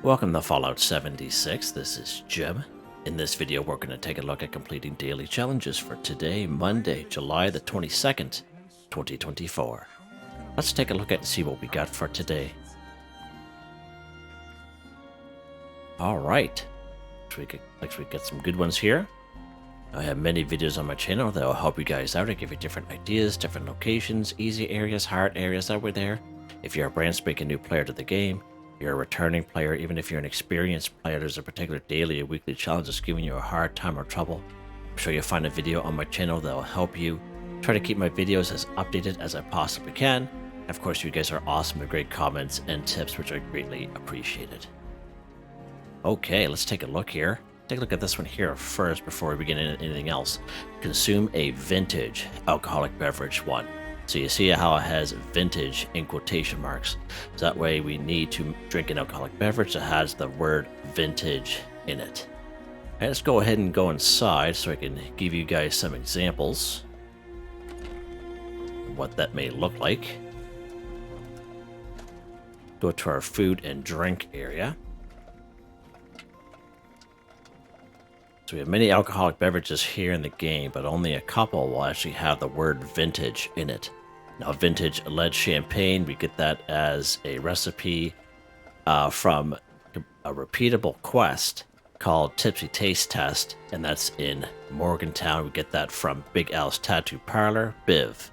Welcome to Fallout 76, this is Jim. In this video we're going to take a look at completing daily challenges for today, Monday, July the 22nd, 2024. Let's take a look at and see what we got for today. Alright, looks we get some good ones here. I have many videos on my channel that will help you guys out. I give you different ideas, different locations, easy areas, hard areas that were there. If you're a brand spanking new player to the game, you're a returning player, even if you're an experienced player, there's a particular daily or weekly challenge that's giving you a hard time or trouble. I'm sure you'll find a video on my channel that will help you. Try to keep my videos as updated as I possibly can. Of course, you guys are awesome with great comments and tips, which are greatly appreciated. Okay, let's take a look here. Take a look at this one here first before we begin anything else. Consume a vintage alcoholic beverage one. So you see how it has vintage in quotation marks. So that way we need to drink an alcoholic beverage that has the word vintage in it. And let's go ahead and go inside so I can give you guys some examples of what that may look like. Go to our food and drink area. So we have many alcoholic beverages here in the game, but only a couple will actually have the word vintage in it. Now, vintage lead champagne, we get that as a recipe from a repeatable quest called Tipsy Taste Test, and that's in Morgantown. We get that from Big Al's Tattoo Parlor, Biv.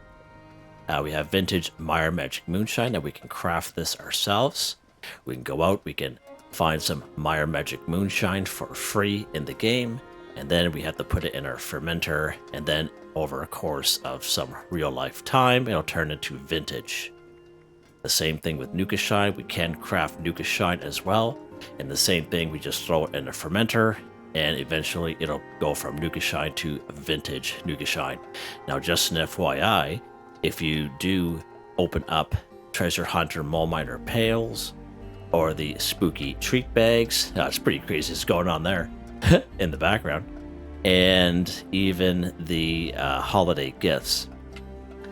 We have vintage Meyer Magic Moonshine, that we can craft this ourselves. We can go out, we can find some Meyer Magic Moonshine for free in the game, and then we have to put it in our fermenter, and then over a course of some real life time, it'll turn into vintage. The same thing with Nuka Shine, we can craft Nuka Shine as well, and the same thing, we just throw it in a fermenter, and eventually it'll go from Nuka Shine to vintage Nuka Shine. Now, just an FYI, if you do open up Treasure Hunter Mole Miner Pails, or the spooky treat bags. It's pretty crazy what's going on there in the background. And even the holiday gifts.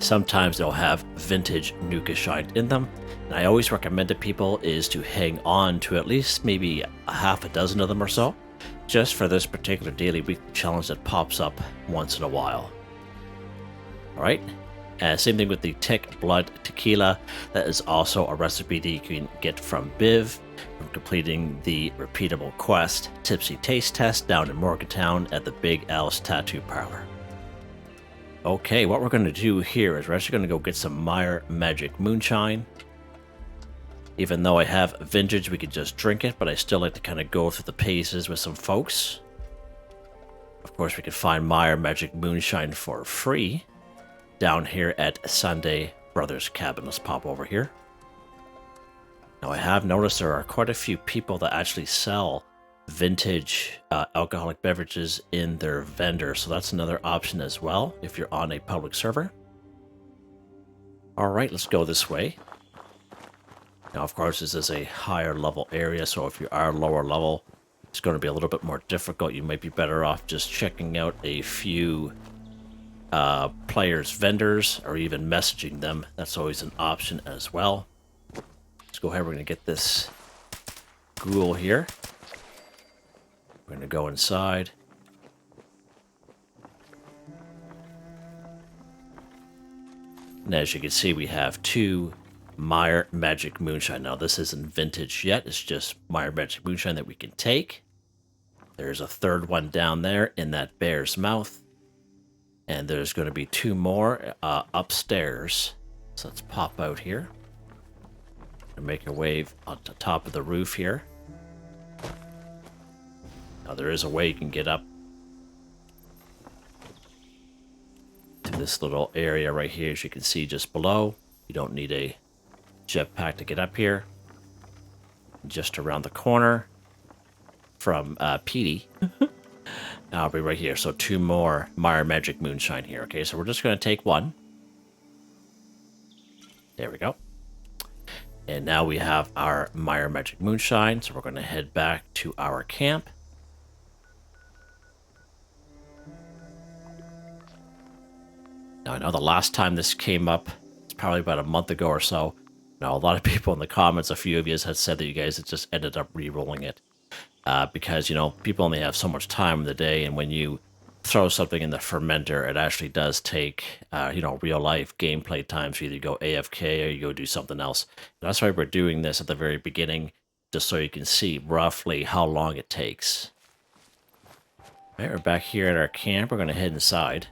Sometimes they'll have vintage Nuka Shine in them. And I always recommend to people is to hang on to at least maybe a half a dozen of them or so, just for this particular daily weekly challenge that pops up once in a while. All right. Same thing with the Tick Blood Tequila. That is also a recipe that you can get from Biv from completing the repeatable quest Tipsy Taste Test down in Morgantown at the Big Al's Tattoo Parlor. Okay, what we're going to do here is we're actually going to go get some Meyer Magic Moonshine. Even though I have vintage, we could just drink it, but I still like to kind of go through the paces with some folks. Of course, we can find Meyer Magic Moonshine for free down here at Sunday Brothers Cabin. Let's pop over here. Now, I have noticed there are quite a few people that actually sell vintage alcoholic beverages in their vendor, so that's another option as well if you're on a public server. All right, let's go this way. Now, of course, this is a higher level area, so if you are lower level, it's going to be a little bit more difficult. You might be better off just checking out a few players' vendors, or even messaging them. That's always an option as well. Let's go ahead. We're going to get this Ghoul here. We're going to go inside. And as you can see, we have two Meyer Magic Moonshine. Now, this isn't vintage yet. It's just Meyer Magic Moonshine that we can take. There's a third one down there in that bear's mouth. And there's going to be two more upstairs. So let's pop out here. And make a wave on the top of the roof here. Now there is a way you can get up to this little area right here, as you can see just below. You don't need a jetpack to get up here. Just around the corner from Petey. I'll be right here. So two more Meyer Magic Moonshine here. Okay, so we're just going to take one. There we go. And now we have our Meyer Magic Moonshine. So we're going to head back to our camp. Now, I know the last time this came up, it's probably about a month ago or so, Now, a lot of people in the comments, a few of you had said that you guys had just ended up re-rolling it. Because, you know, people only have so much time in the day, and when you throw something in the fermenter, it actually does take, you know, real life gameplay time. So either you go AFK or you go do something else. And that's why we're doing this at the very beginning, just so you can see roughly how long it takes. All right, we're back here at our camp. We're going to head inside.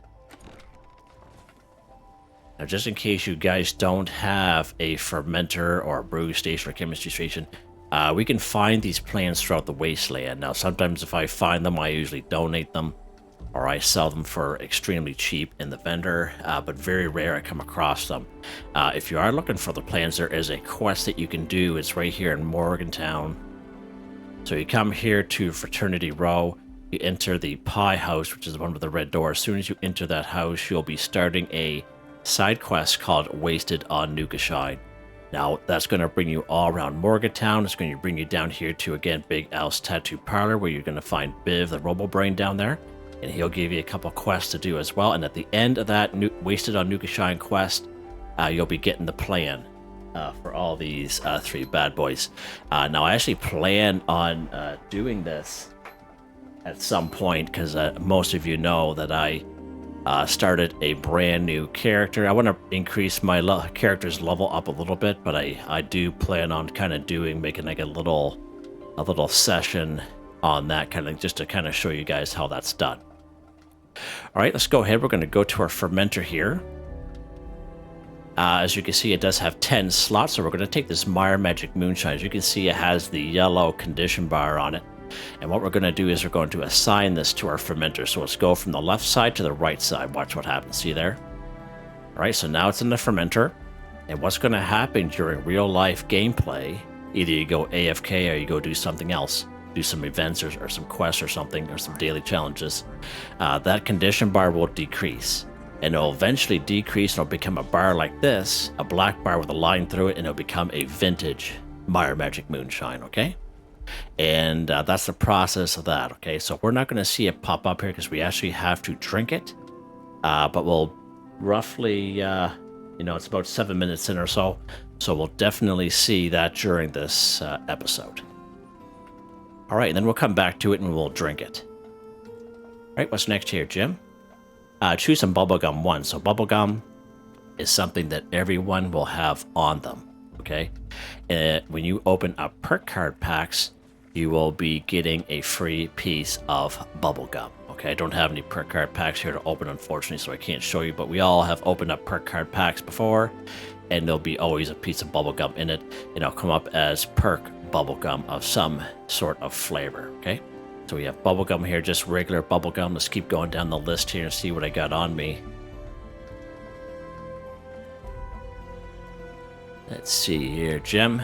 Now, just in case you guys don't have a fermenter or a brew station or chemistry station, we can find these plants throughout the wasteland. Now, sometimes if I find them, I usually donate them, or I sell them for extremely cheap in the vendor, but very rare I come across them. If you are looking for the plants, there is a quest that you can do. It's right here in Morgantown. So you come here to Fraternity Row, you enter the pie house, which is the one with the red door. As soon as you enter that house, you'll be starting a side quest called Wasted on Newkashine. Now, that's going to bring you all around Morgantown. It's going to bring you down here to, again, Big Al's Tattoo Parlor, where you're going to find Biv, the Robo-Brain, down there. And he'll give you a couple quests to do as well. And at the end of that Wasted on Newkashine quest, you'll be getting the plan for all these 3 bad boys. Now, I actually plan on doing this at some point, because most of you know that I started a brand new character. I want to increase my character's level up a little bit, but I do plan on kind of making like a little session on that, kind of just to kind of show you guys how that's done. All right, let's go ahead. We're going to go to our fermenter here. As you can see, it does have 10 slots, so we're going to take this Meyer Magic Moonshine. As you can see, it has the yellow condition bar on it. And what we're going to do is we're going to assign this to our fermenter. So let's go from the left side to the right side. Watch what happens. See there? All right, so now it's in the fermenter. And what's going to happen during real life gameplay, either you go AFK or you go do something else, do some events or some quests or something, or some daily challenges, that condition bar will decrease. And it'll eventually decrease and it'll become a bar like this, a black bar with a line through it, and it'll become a vintage Meyer Magic Moonshine, okay? And that's the process of that, okay? So we're not going to see it pop up here because we actually have to drink it. But we'll roughly, you know, it's about 7 minutes in or so. So we'll definitely see that during this episode. All right, and then we'll come back to it and we'll drink it. All right, what's next here, Jim? Choose some bubblegum 1. So bubblegum is something that everyone will have on them, okay? When you open up perk card packs, you will be getting a free piece of bubblegum. Okay, I don't have any perk card packs here to open, unfortunately, so I can't show you, but we all have opened up perk card packs before, and there'll be always a piece of bubblegum in it, and it'll come up as perk bubblegum of some sort of flavor, okay? So we have bubblegum here, just regular bubblegum. Let's keep going down the list here and see what I got on me. Let's see here, Jim.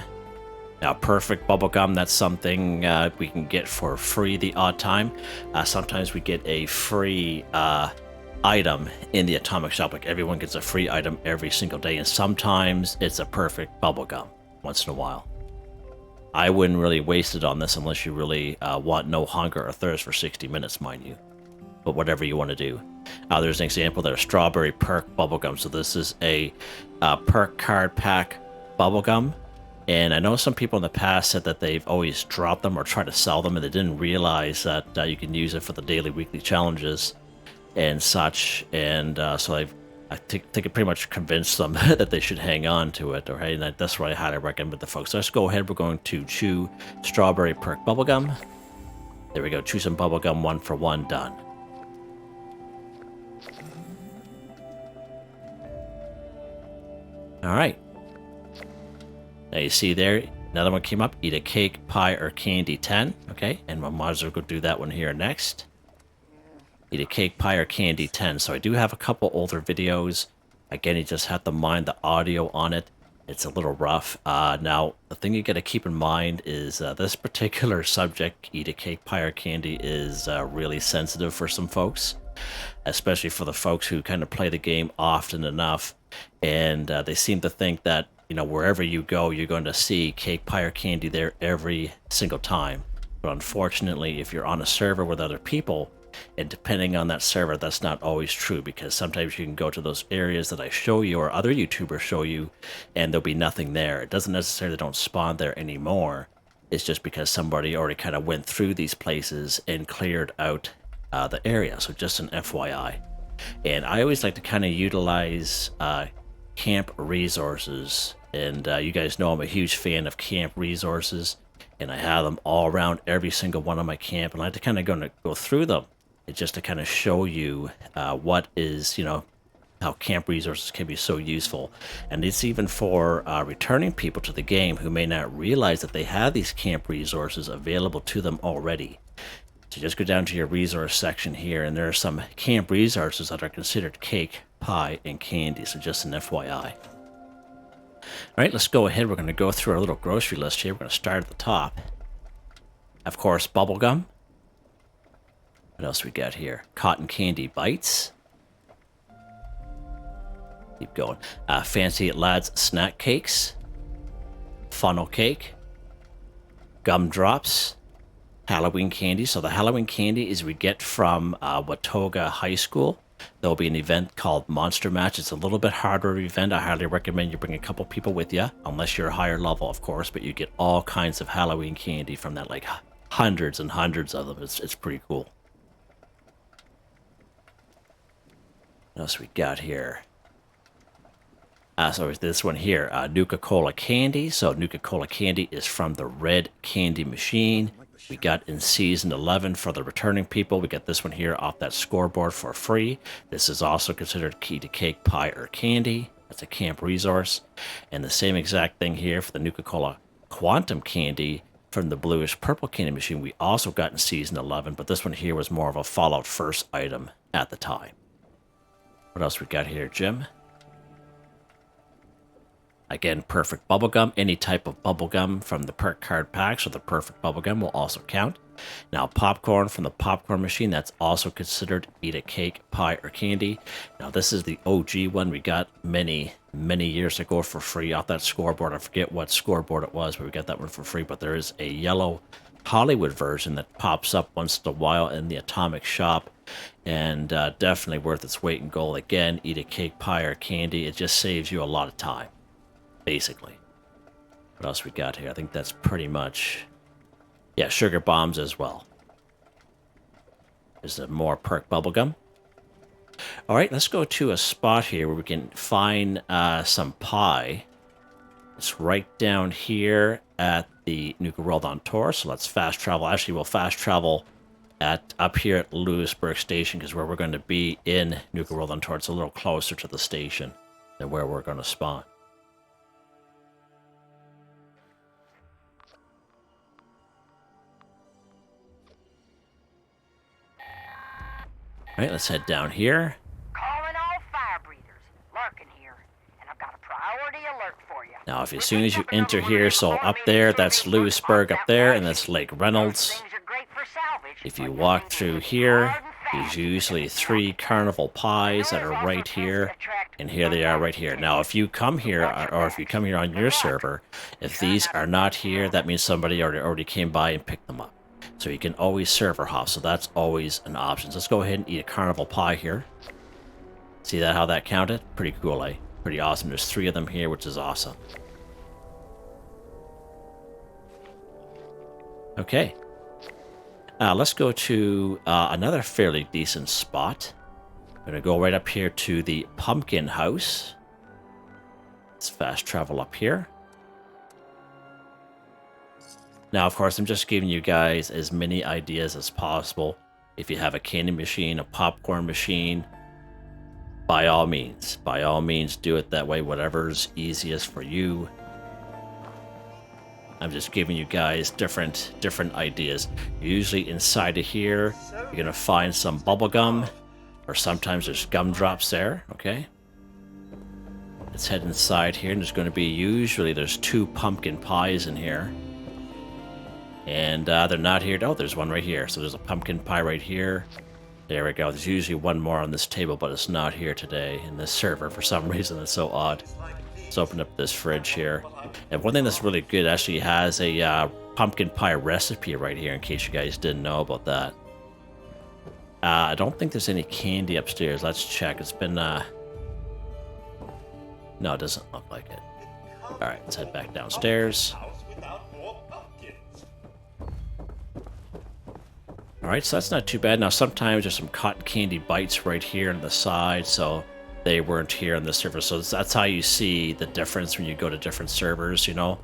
Now, perfect bubblegum, that's something we can get for free the odd time. Sometimes we get a free item in the Atomic Shop. Like, everyone gets a free item every single day, and sometimes it's a perfect bubblegum once in a while. I wouldn't really waste it on this unless you really want no hunger or thirst for 60 minutes, mind you. But whatever you want to do. There's an example there, strawberry perk bubblegum. So this is a perk card pack bubblegum. And I know some people in the past said that they've always dropped them or tried to sell them, and they didn't realize that you can use it for the daily, weekly challenges and such. And so I think it pretty much convinced them that they should hang on to it. Okay, and that's what I highly recommend the folks. So let's go ahead. We're going to chew strawberry perk bubblegum. There we go. Chew some bubblegum, 1 for 1, done. All right. Now you see there, another one came up. Eat a cake, pie, or candy 10. Okay, and we might as well go do that one here next. Eat a cake, pie, or candy 10. So I do have a couple older videos. Again, you just have to mind the audio on it. It's a little rough. Now, the thing you got to keep in mind is this particular subject, eat a cake, pie, or candy, is really sensitive for some folks. Especially for the folks who kind of play the game often enough. And they seem to think that, you know, wherever you go, you're going to see cake, pie, or candy there every single time. But unfortunately, if you're on a server with other people, And depending on that server, that's not always true, because sometimes you can go to those areas that I show you or other YouTubers show you and there'll be nothing there. It doesn't necessarily don't spawn there anymore. It's just because somebody already kind of went through these places and cleared out the area. So just an FYI. And I always like to kind of utilize camp resources. And you guys know I'm a huge fan of camp resources. And I have them all around every single one of my camp. And I like to kind of go through them. It's just to kind of show you what is, you know, how camp resources can be so useful. And it's even for returning people to the game who may not realize that they have these camp resources available to them already. So just go down to your resource section here, and there are some camp resources that are considered cake, pie, and candy. So just an FYI. All right, let's go ahead. We're going to go through our little grocery list here. We're going to start at the top. Of course, bubblegum. What else we got here? Cotton candy bites. Keep going. Fancy lads snack cakes. Funnel cake. Gumdrops. Halloween candy. So the Halloween candy is we get from Watoga High School. There'll be an event called Monster Match. It's a little bit harder event. I highly recommend you bring a couple people with you, unless you're a higher level, of course. But you get all kinds of Halloween candy from that, like hundreds and hundreds of them. It's pretty cool. What else we got here? So this one here, Nuka-Cola candy. So Nuka-Cola candy is from the Red Candy Machine. We got in Season 11 for the returning people. We got this one here off that scoreboard for free. This is also considered key to cake, pie, or candy. That's a camp resource. And the same exact thing here for the Nuka-Cola Quantum candy from the bluish purple candy machine. We also got in Season 11, but this one here was more of a Fallout First item at the time. What else we got here, Jim? Again, perfect bubblegum. Any type of bubblegum from the perk card packs or the perfect bubblegum will also count. Now, popcorn from the popcorn machine, that's also considered either cake, pie, or candy. Now, this is the OG one we got many years ago for free off that scoreboard. I forget what scoreboard it was, but we got that one for free. But there is a yellow Hollywood version that pops up once in a while in the Atomic Shop. And definitely worth its weight in gold. Again, eat a cake, pie, or candy. It just saves you a lot of time, basically. What else we got here? I think that's pretty much... Yeah, sugar bombs as well. There's more perk bubblegum. All right, let's go to a spot here where we can find some pie. It's right down here at the Nuka World on Tour. So let's fast travel. Actually, we'll fast travel up here at Lewisburg Station, because where we're going to be in Nuka World on Tour, it's a little closer to the station than where we're going to spawn. All right, let's head down here. Calling all fire breathers, lurking here, and I've got a priority alert for you. Now, as soon as you enter here, so up there, that's Lewisburg up there, and that's Lake Reynolds. If you walk through here, there's usually 3 carnival pies that are right here, and here they are right here. Now, if you come here, or if you come here on your server, if these are not here, that means somebody already came by and picked them up. So you can always server hop, so that's always an option. So let's go ahead and eat a carnival pie here. See that, how that counted? Pretty cool, eh? Pretty awesome. There's 3 of them here, which is awesome. Okay. Let's go to another fairly decent spot. I'm going to go right up here to the Pumpkin House. Let's fast travel up here. Now, of course, I'm just giving you guys as many ideas as possible. If you have a candy machine, a popcorn machine, by all means do it that way, whatever's easiest for you. I'm just giving you guys different ideas. Usually inside of here, you're gonna find some bubble gum, or sometimes there's gumdrops there, okay? Let's head inside here, and there's gonna be, usually there's 2 pumpkin pies in here. And they're not here. Oh, there's one right here. So there's a pumpkin pie right here. There we go. There's usually one more on this table, but it's not here today in this server for some reason. It's so odd. Let's open up this fridge here. And one thing that's really good, actually has a pumpkin pie recipe right here, in case you guys didn't know about that. I don't think there's any candy upstairs. Let's check. It's been, No, it doesn't look like it. Alright, let's head back downstairs. Alright, so that's not too bad. Now, sometimes there's some cotton candy bites right here on the side, so they weren't here on the server. So that's how you see the difference when you go to different servers, you know?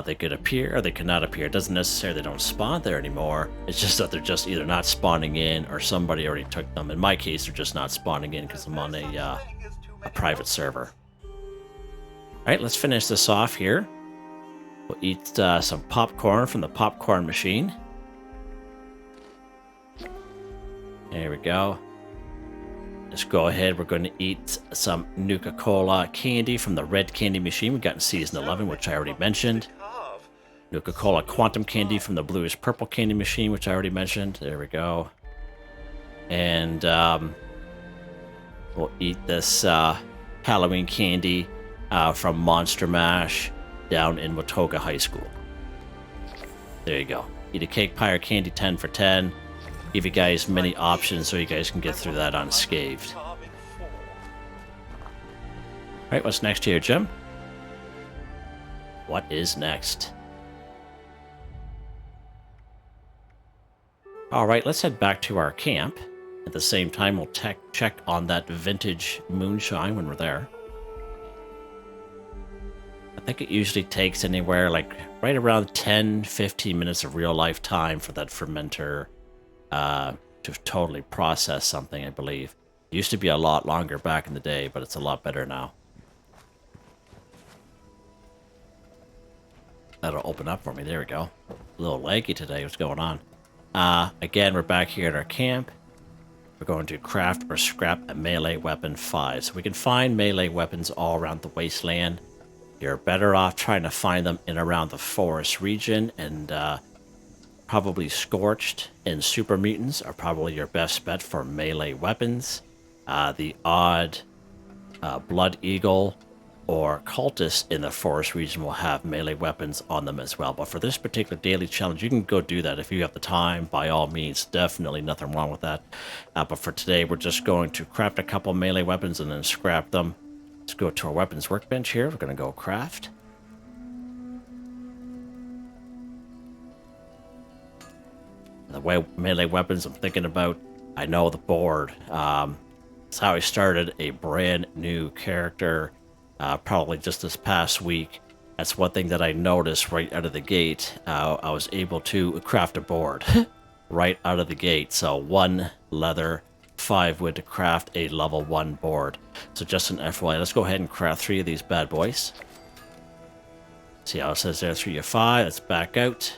They could appear or they could not appear. It doesn't necessarily they don't spawn there anymore. It's just that they're just either not spawning in or somebody already took them. In my case, they're just not spawning in because I'm on a private server. Alright, let's finish this off here. We'll eat some popcorn from the popcorn machine. There we go. Let's go ahead. We're going to eat some Nuka-Cola candy from the red candy machine we got in Season 11, which I already mentioned. Nuka-Cola Quantum Candy from the bluish purple candy machine, which I already mentioned. There we go. And we'll eat this Halloween candy from Monster Mash down in Watoga High School. There you go. Eat a cake pie or candy 10 for 10. Give you guys many options so you guys can get through that unscathed. Alright, what's next here, Jim? What is next? Alright, let's head back to our camp. At the same time, we'll check on that vintage moonshine when we're there. I think it usually takes anywhere like right around 10-15 minutes of real life time for that fermenter to totally process something, I believe. It used to be a lot longer back in the day, but it's a lot better now. That'll open up for me. There we go. A little laggy today. What's going on? Again, we're back here at our camp. We're going to craft or scrap a melee weapon 5. So we can find melee weapons all around the wasteland. You're better off trying to find them in around the forest region, and probably Scorched and Super Mutants are probably your best bet for melee weapons. The odd Blood Eagle or Cultist in the forest region will have melee weapons on them as well. But for this particular daily challenge, you can go do that if you have the time, by all means. Definitely nothing wrong with that. But for today, we're just going to craft a couple melee weapons and then scrap them. Let's go to our weapons workbench here. We're going to go craft. The way melee weapons I'm thinking about, I know the board. It's how I started a brand new character probably just this past week. That's one thing that I noticed right out of the gate. I was able to craft a board right out of the gate. So 1 leather, 5 wood to craft a level 1 board. So just an FYI, let's go ahead and craft 3 of these bad boys. See how it says there 3 of 5. Let's back out.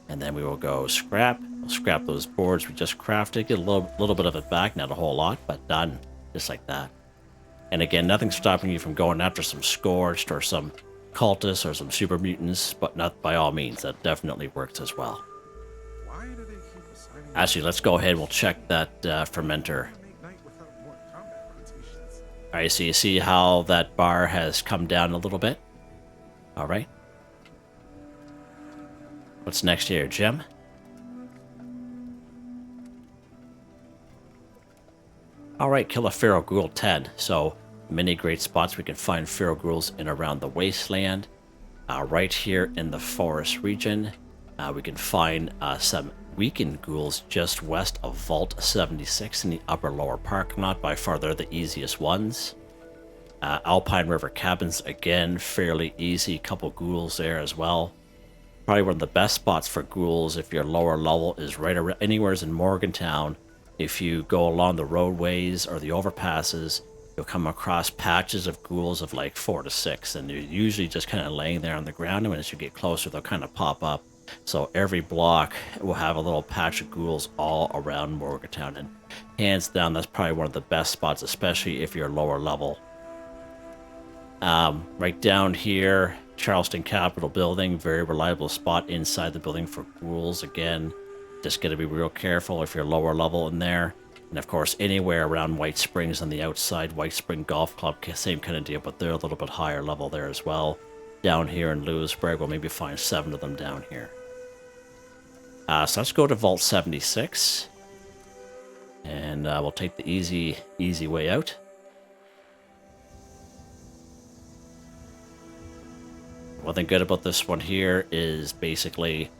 And then we will go scrap. We'll scrap those boards we just crafted. Get a little bit of it back, not a whole lot, but done. Just like that. And again, nothing's stopping you from going after some Scorched or some Cultists or some Super Mutants, but not by all means. That definitely works as well. Actually, let's go ahead. We'll check that fermenter. Alright, so you see how that bar has come down a little bit? Alright. What's next here, Jim? Alright, kill a feral ghoul 10. So, many great spots we can find feral ghouls in around the wasteland. Right here in the forest region, we can find some weakened ghouls just west of Vault 76 in the upper lower parking lot. By far, they're the easiest ones. Alpine River Cabins, again, fairly easy. Couple ghouls there as well. Probably one of the best spots for ghouls if you're lower level is right around anywhere in Morgantown. If you go along the roadways or the overpasses, you'll come across patches of ghouls of like 4 to 6, and they're usually just kind of laying there on the ground, and as you get closer, they'll kind of pop up. So every block will have a little patch of ghouls all around Morgantown, and hands down, that's probably one of the best spots, especially if you're lower level. Right down here, Charleston Capitol Building, very reliable spot inside the building for ghouls. Again, just got to be real careful if you're lower level in there. And of course, anywhere around White Springs on the outside, White Spring Golf Club, same kind of deal, but they're a little bit higher level there as well. Down here in Lewisburg, we'll maybe find 7 of them down here. So let's go to Vault 76. And we'll take the easy way out. One thing good about this one here is basically,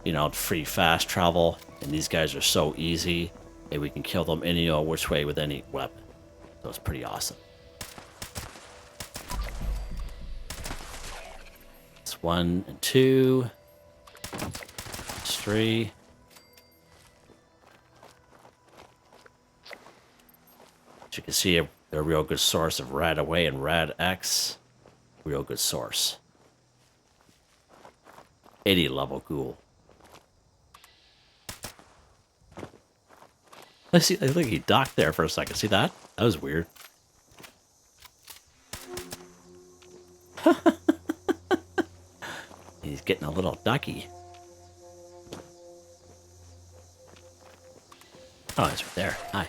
you know, free fast travel. And these guys are so easy. And we can kill them any or which way with any weapon. So it's pretty awesome. It's 1 and 2. It's 3. As you can see, they're a real good source of Rad Away and Rad X. Real good source. 80 level Ghoul. I think he docked there for a second. See that? That was weird. He's getting a little ducky. Oh, he's right there. Hi.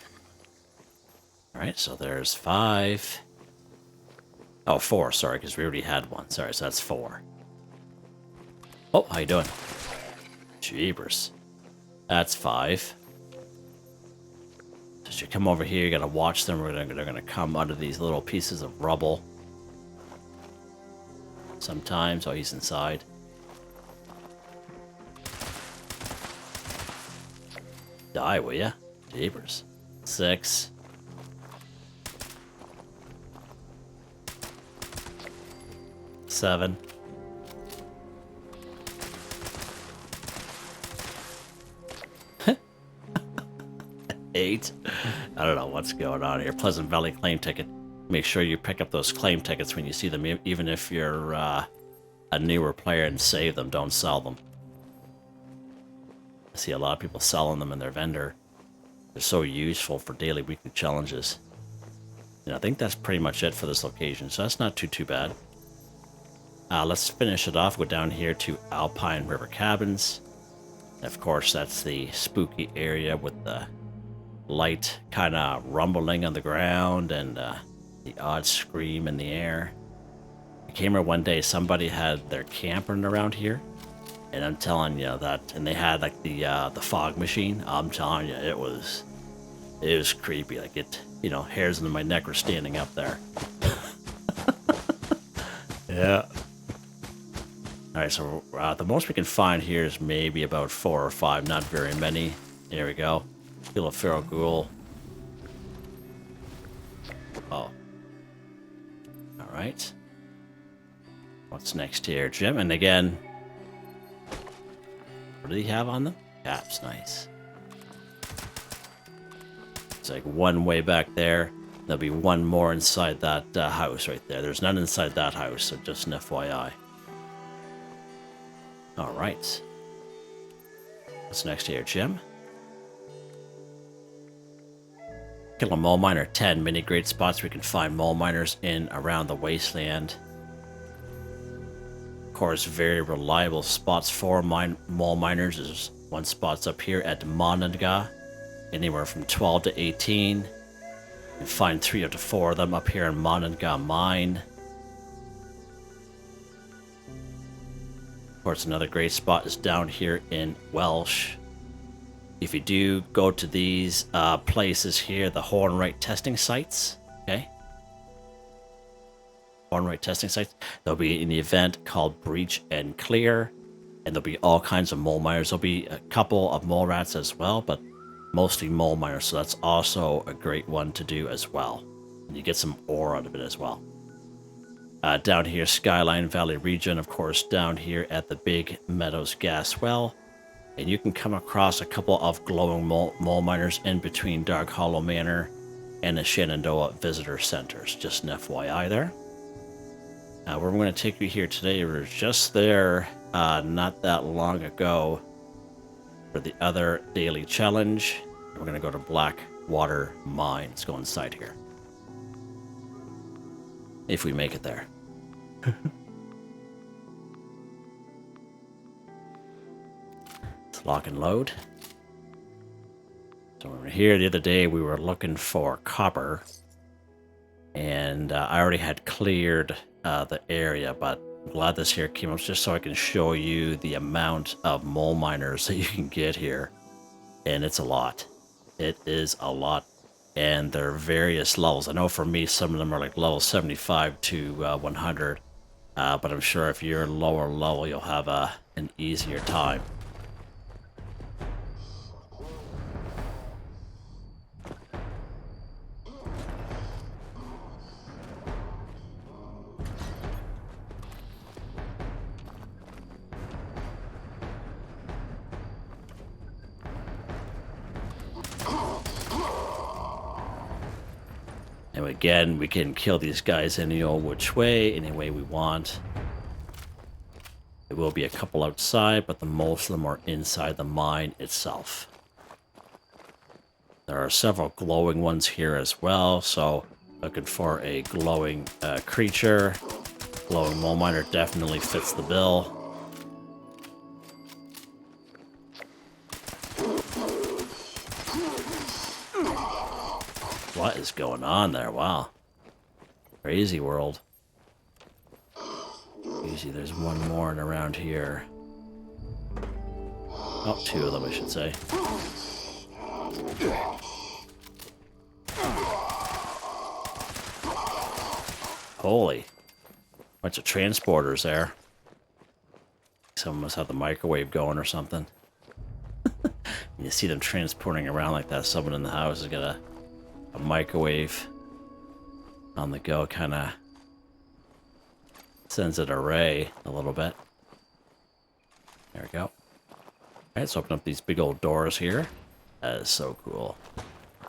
Alright, so there's 5. Oh, 4, sorry, because we already had 1. Sorry, so that's 4. Oh, how you doing? Jeebers. That's 5. So as you come over here, you gotta watch them. They're gonna come out of these little pieces of rubble. Sometimes. Oh, he's inside. Die, will ya? Jeebers. 6. 7. 8. I don't know what's going on here. Pleasant Valley claim ticket. Make sure you pick up those claim tickets when you see them, even if you're a newer player, and save them. Don't sell them. I see a lot of people selling them in their vendor. They're so useful for daily, weekly challenges. And I think that's pretty much it for this location, so that's not too bad. Let's finish it off. Go down here to Alpine River Cabins. And of course, that's the spooky area with the light kind of rumbling on the ground and the odd scream in the air. I came here one day, somebody had their camping around here, and I'm telling you that, and they had like the fog machine. I'm telling you, it was creepy. Like it, you know, hairs on my neck were standing up there. Yeah. All right, so the most we can find here is maybe about 4 or 5, not very many. There we go. Kill a feral ghoul. Oh. All right. What's next here, Jim? And again, what did he have on them? Caps, nice. It's like one way back there. There'll be one more inside that house right there. There's none inside that house, so just an FYI. All right. What's next here, Jim? Kill a mole miner 10. Many great spots we can find mole miners in around the wasteland. Of course, very reliable spots for mole miners. There's one spot's up here at Monongah, anywhere from 12 to 18. You can find 3 to 4 of them up here in Monongah Mine. Of course, another great spot is down here in Welsh. If you do go to these places here, the Hornwright testing sites, okay? Hornwright testing sites, there'll be an event called Breach and Clear, and there'll be all kinds of mole miners. There'll be a couple of mole rats as well, but mostly mole miners, so that's also a great one to do as well. And you get some ore out of it as well. Down here, Skyline Valley region, of course, down here at the Big Meadows gas well. And you can come across a couple of glowing mole miners in between Dark Hollow Manor and the Shenandoah Visitor Centers. Just an FYI there. Where we're going to take you here today, we were just there not that long ago for the other daily challenge. We're going to go to Blackwater Mine. Let's go inside here. If we make it there. Let's lock and load. So we were here the other day, we were looking for copper. And I already had cleared the area, but I'm glad this here came up just so I can show you the amount of mole miners that you can get here. And it's a lot. It is a lot. And there are various levels. I know for me, some of them are like level 75 to 100. But I'm sure if you're lower level, you'll have an easier time. And again, we can kill these guys any old which way, any way we want. There will be a couple outside, but the most of them are inside the mine itself. There are several glowing ones here as well, so looking for a glowing creature. Glowing mole miner definitely fits the bill. What is going on there? Wow. Crazy world. Easy, there's one more and around here. Oh, two of them, I should say. Holy. Bunch of transporters there. Someone must have the microwave going or something. You see them transporting around like that. Someone in the house has got a microwave on the go, kind of sends it array a little bit. There we go. All right, let's open up these big old doors here. That is so cool. All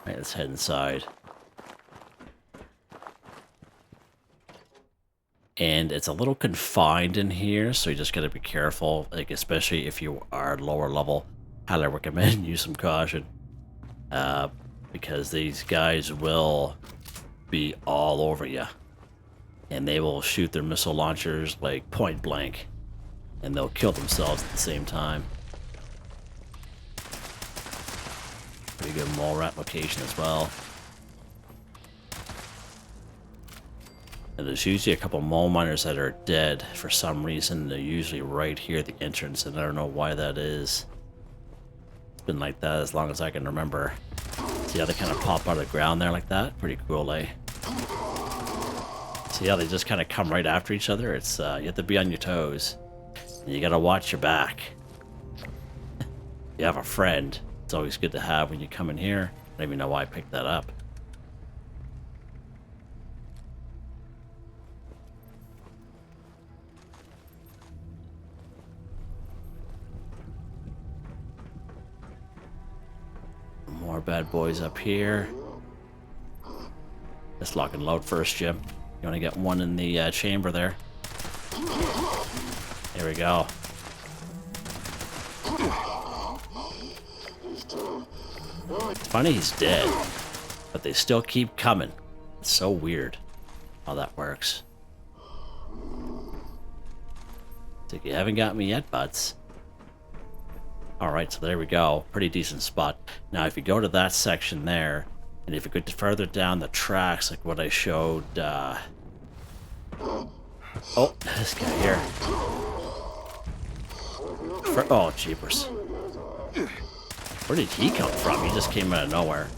right, let's head inside. And it's a little confined in here, so you just gotta be careful, like especially if you are lower level. Highly recommend use some caution. Because these guys will be all over you. And they will shoot their missile launchers like point blank. And they'll kill themselves at the same time. Pretty good mole rat location as well. And there's usually a couple mole miners that are dead for some reason. They're usually right here at the entrance, and I don't know why that is. It's been like that as long as I can remember. See how they kind of pop out of the ground there like that? Pretty cool, eh? See how they just kind of come right after each other? It's you have to be on your toes. And you gotta watch your back. You have a friend. It's always good to have when you come in here. I don't even know why I picked that up. More bad boys up here. Let's lock and load first, Jim. You want to get one in the chamber there. There we go. It's funny he's dead, but they still keep coming. It's so weird how that works. Think you haven't got me yet, butts. Alright, so there we go. Pretty decent spot. Now, if you go to that section there, and if you go further down the tracks, like what I showed, oh, this guy here. Oh, jeepers. Where did he come from? He just came out of nowhere.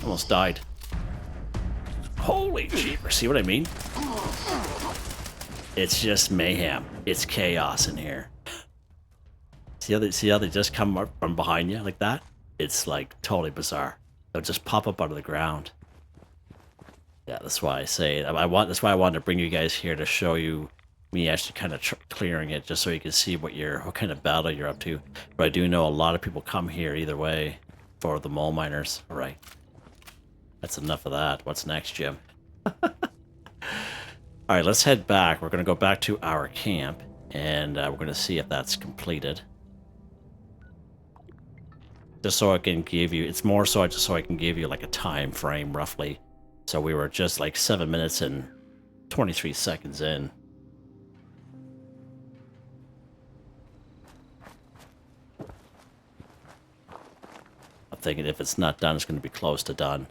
Almost died. Holy jeepers, see what I mean? It's just mayhem. It's chaos in here. See how they just come up from behind you like that? It's like totally bizarre. They'll just pop up out of the ground. Yeah, that's why I say that's why I wanted to bring you guys here to show you me actually kind of clearing it, just so you can see what kind of battle you're up to. But I do know a lot of people come here either way for the mole miners. All right, that's enough of that. What's next, Jim? All right, let's head back. We're going to go back to our camp, and we're going to see if that's completed. Just so I can give you, it's more so just so I can give you like a time frame roughly. So we were just like 7 minutes and 23 seconds in. I'm thinking if it's not done, it's going to be close to done.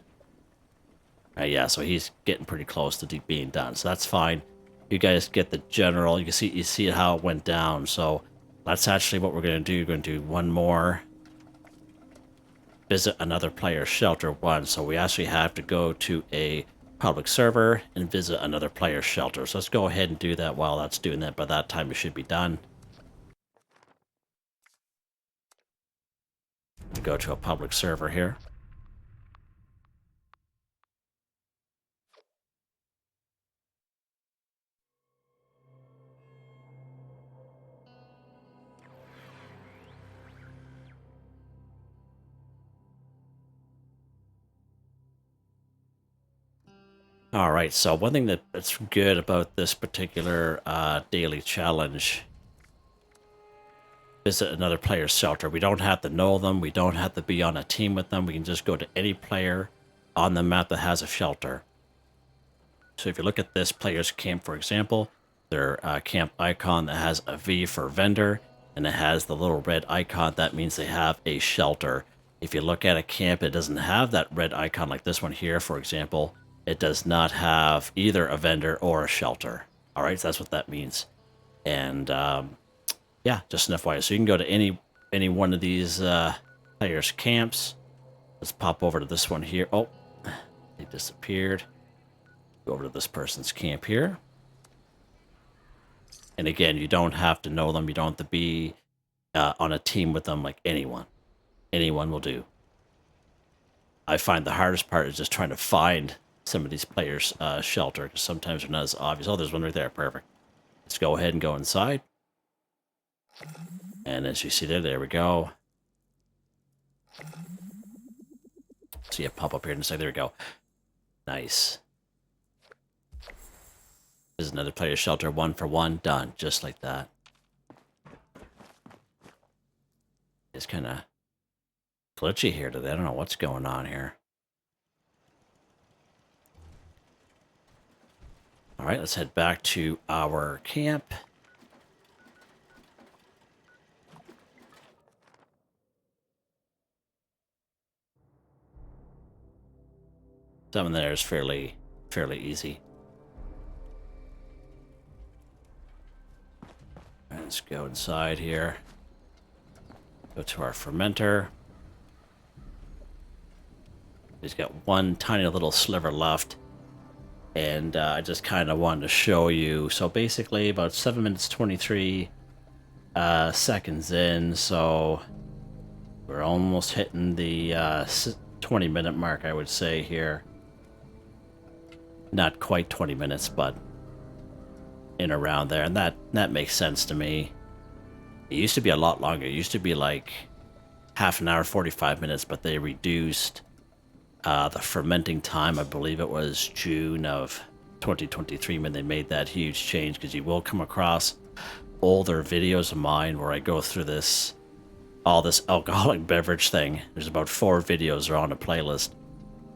Yeah, so he's getting pretty close to being done, so that's fine. You guys get the general. You see how it went down. So that's actually what we're going to do. We're going to do one more. Visit another player's shelter 1. So we actually have to go to a public server and visit another player's shelter. So let's go ahead and do that while that's doing that. By that time, it should be done. We go to a public server here. All right, so one thing that's good about this particular daily challenge, visit another player's shelter. We don't have to know them. We don't have to be on a team with them. We can just go to any player on the map that has a shelter. So if you look at this player's camp, for example, their camp icon that has a V for vendor, and it has the little red icon, that means they have a shelter. If you look at a camp, it doesn't have that red icon like this one here, for example. It does not have either a vendor or a shelter. All right, so that's what that means. And yeah, just an FYI. So you can go to any one of these players' camps. Let's pop over to this one here. Oh, they disappeared. Go over to this person's camp here. And again, you don't have to know them. You don't have to be on a team with them like anyone. Anyone will do. I find the hardest part is just trying to find some of these players' shelter, because sometimes they're not as obvious. Oh, there's one right there. Perfect. Let's go ahead and go inside. And as you see there we go. See it pop up here and say, there we go. Nice. There's another player's shelter, 1 for 1, done, just like that. It's kind of glitchy here today. I don't know what's going on here. All right, let's head back to our camp. Something there is fairly easy. Let's go inside here. Go to our fermenter. He's got one tiny little sliver left. And I just kind of wanted to show you. So basically about 7 minutes 23 seconds in. So we're almost hitting the 20-minute mark, I would say here. Not quite 20 minutes, but in around there. And that makes sense to me. It used to be a lot longer. It used to be like half an hour, 45 minutes, but they reduced the fermenting time. I believe it was June of 2023 when they made that huge change, because you will come across older videos of mine where I go through all this alcoholic beverage thing. There's about 4 videos are on a playlist.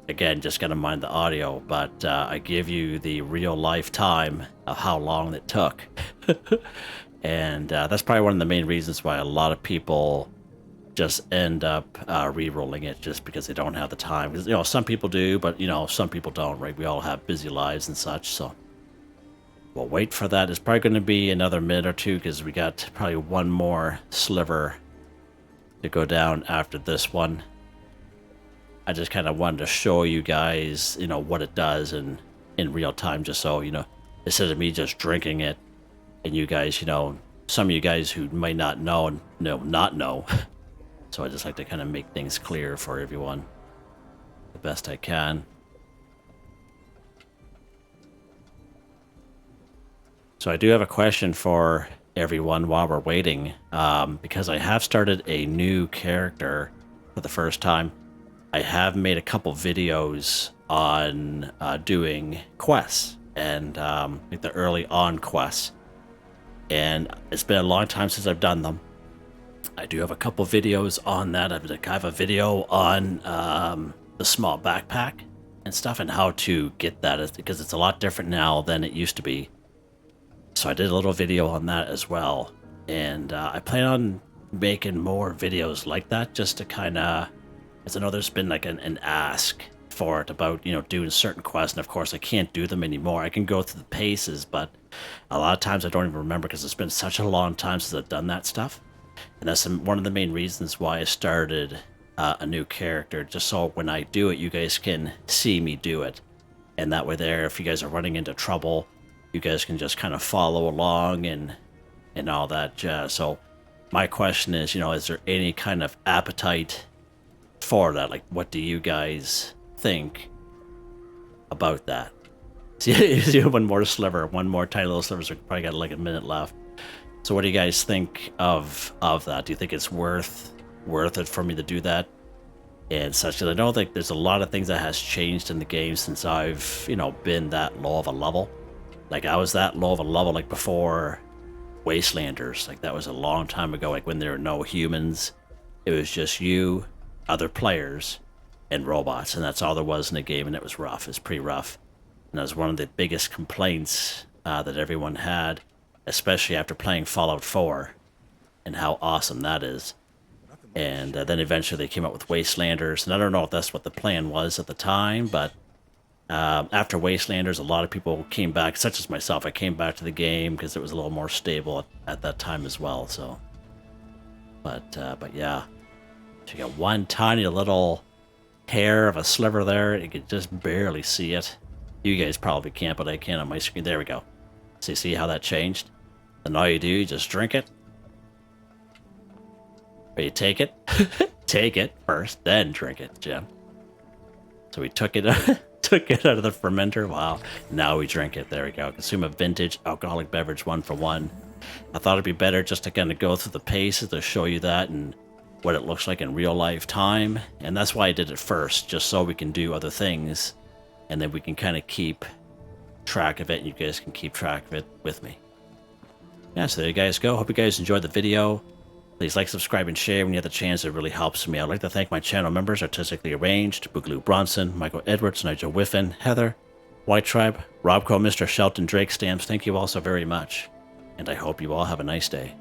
Again, just gotta mind the audio, but I give you the real life time of how long it took. And that's probably one of the main reasons why a lot of people just end up re-rolling it, just because they don't have the time. Because, you know, some people do, but, you know, some people don't, right? We all have busy lives and such, so we'll wait for that. It's probably going to be another minute or two, because we got probably one more sliver to go down after this one. I just kind of wanted to show you guys, you know, what it does in real time, just so, you know, instead of me just drinking it, and you guys, you know, some of you guys who might not know, not know. So I just like to kind of make things clear for everyone the best I can. So I do have a question for everyone while we're waiting, because I have started a new character for the first time. I have made a couple videos on doing quests and like the early on quests. And it's been a long time since I've done them. I do have a couple videos on that. I have a video on the small backpack and stuff, and how to get that, because it's a lot different now than it used to be. So I did a little video on that as well. And I plan on making more videos like that, just to kind of, as I know there's been like an ask for it about, you know, doing certain quests. And of course, I can't do them anymore. I can go through the paces, but a lot of times I don't even remember because it's been such a long time since I've done that stuff. And that's one of the main reasons why I started a new character, just so when I do it, you guys can see me do it. And that way there, if you guys are running into trouble, you guys can just kind of follow along and all that jazz. So my question is, you know, is there any kind of appetite for that? Like, what do you guys think about that? See, one more sliver, one more tiny little sliver. So we probably got like a minute left. So what do you guys think of that? Do you think it's worth it for me to do that and such? Because I don't think there's a lot of things that has changed in the game since I've, you know, been that low of a level. Like, I was that low of a level like before Wastelanders. Like, that was a long time ago, like when there were no humans. It was just you, other players, and robots, and that's all there was in the game, and it was rough. It was pretty rough. And that was one of the biggest complaints that everyone had, especially after playing Fallout 4 and how awesome that is. And then eventually they came up with Wastelanders, and I don't know if that's what the plan was at the time, but after Wastelanders, a lot of people came back, such as myself. I came back to the game because it was a little more stable at that time as well. So, but yeah, so you got one tiny little hair of a sliver there. You can just barely see it. You guys probably can't, but I can on my screen. There we go. So you see how that changed? And all you do, you just drink it. Or you take it. Take it first, then drink it, Jim. So we took it took it out of the fermenter. Wow. Now we drink it. There we go. Consume a vintage alcoholic beverage 1 for 1. I thought it'd be better just to kind of go through the paces to show you that and what it looks like in real life time. And that's why I did it first, just so we can do other things. And then we can kind of keep track of it, and you guys can keep track of it with me. Yeah, so there you guys go. Hope you guys enjoyed the video. Please like, subscribe, and share when you have the chance. It really helps me. I'd like to thank my channel members, Artistically Arranged, Boogaloo Bronson, Michael Edwards, Nigel Wiffen, Heather, Whitetribe, Robco, Mr. Shelton, Drake Stamps. Thank you all so very much. And I hope you all have a nice day.